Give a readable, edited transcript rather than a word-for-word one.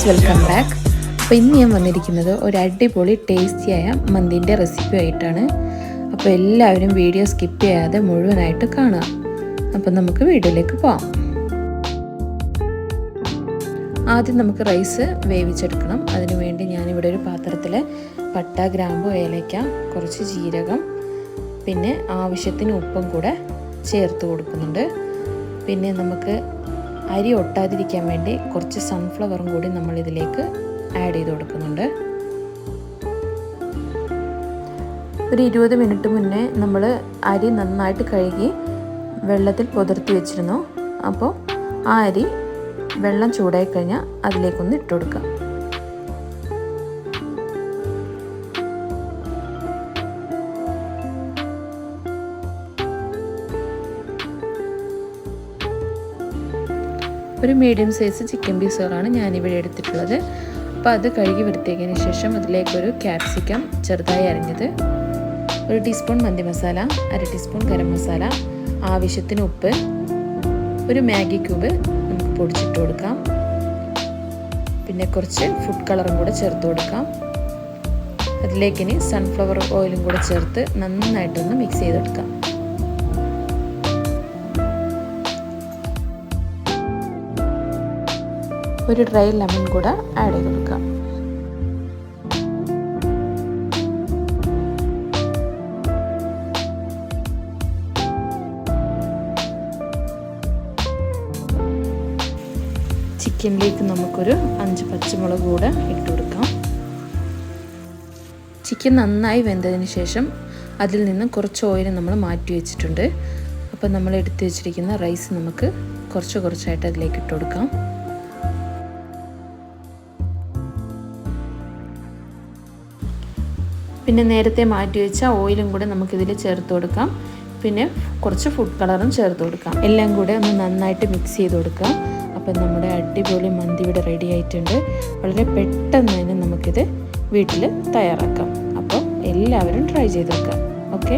Friends, welcome back. അപ്പോൾ ഇന്ന് ഞാൻ വന്നിരിക്കുന്നത് ഒരു അടിപൊളി ടേസ്റ്റിയായ മന്തിൻ്റെ റെസിപ്പി ആയിട്ടാണ്. അപ്പോൾ എല്ലാവരും വീഡിയോ സ്കിപ്പ് ചെയ്യാതെ മുഴുവനായിട്ട് കാണുക. അപ്പോൾ നമുക്ക് വീഡിയോയിലേക്ക് പോകാം. ആദ്യം നമുക്ക് റൈസ് വേവിച്ചെടുക്കണം. അതിനുവേണ്ടി ഞാനിവിടെ ഒരു പാത്രത്തിൽ പട്ട, ഗ്രാമ്പു, ഏലക്ക, കുറച്ച് ജീരകം, പിന്നെ ആവശ്യത്തിന് ഉപ്പും കൂടെ ചേർത്ത് കൊടുക്കുന്നുണ്ട്. പിന്നെ നമുക്ക് അരി ഒട്ടാതിരിക്കാൻ വേണ്ടി കുറച്ച് സൺഫ്ലവറും കൂടി നമ്മൾ ഇതിലേക്ക് ആഡ് ചെയ്ത് കൊടുക്കുന്നുണ്ട്. ഒരു 20 മിനിറ്റ് മുന്നേ നമ്മൾ അരി നന്നായിട്ട് കഴുകി വെള്ളത്തിൽ പുതിർത്തി വെച്ചിരുന്നു. അപ്പോൾ ആ അരി വെള്ളം ചൂടായി കഴിഞ്ഞാൽ അതിലേക്കൊന്ന് ഇട്ട് കൊടുക്കാം. ഒരു മീഡിയം സൈസ് ചിക്കൻ പീസുകളാണ് ഞാനിവിടെ എടുത്തിട്ടുള്ളത്. അപ്പോൾ അത് കഴുകി വൃത്തിയാക്കിയതിന് ശേഷം അതിലേക്കൊരു ക്യാപ്സിക്കം ചെറുതായി അരിഞ്ഞത്, 1 ടീസ്പൂൺ മന്തി മസാല, 1/2 ടീസ്പൂൺ ഗരം മസാല, ആവശ്യത്തിന് ഉപ്പ്, ഒരു മാഗി ക്യൂബ് നമുക്ക് പൊടിച്ചിട്ട് കൊടുക്കാം. പിന്നെ കുറച്ച് ഫുഡ് കളറും കൂടെ ചേർത്ത് കൊടുക്കാം. അതിലേക്കിനി സൺഫ്ലവർ ഓയിലും കൂടെ ചേർത്ത് നന്നായിട്ടൊന്ന് മിക്സ് ചെയ്തെടുക്കാം. ഒരു ഡ്രൈ ലെമൺ കൂടെ ആഡ് ചെയ്ത് കൊടുക്കാം. ചിക്കനിലേക്ക് നമുക്കൊരു 5 പച്ചമുളക് കൂടെ ഇട്ട് കൊടുക്കാം. ചിക്കൻ നന്നായി വെന്തതിന് ശേഷം അതിൽ നിന്ന് കുറച്ച് ഓയിൽ നമ്മൾ മാറ്റി വെച്ചിട്ടുണ്ട്. അപ്പോൾ നമ്മൾ എടുത്ത് വെച്ചിരിക്കുന്ന റൈസ് നമുക്ക് കുറച്ചായിട്ട് അതിലേക്ക് ഇട്ട് കൊടുക്കാം. പിന്നെ നേരത്തെ മാറ്റി വെച്ച ഓയിലും കൂടെ നമുക്കിതിൽ ചേർത്ത് കൊടുക്കാം. പിന്നെ കുറച്ച് ഫുഡ് കളറും ചേർത്ത് കൊടുക്കാം. എല്ലാം കൂടെ ഒന്ന് നന്നായിട്ട് മിക്സ് ചെയ്ത് കൊടുക്കാം. അപ്പം നമ്മുടെ അടിപൊളി മന്തി ഇവിടെ റെഡി ആയിട്ടുണ്ട്. വളരെ പെട്ടെന്ന് തന്നെ നമുക്കിത് വീട്ടിൽ തയ്യാറാക്കാം. അപ്പോൾ എല്ലാവരും ട്രൈ ചെയ്ത് നോക്കാം. ഓക്കെ.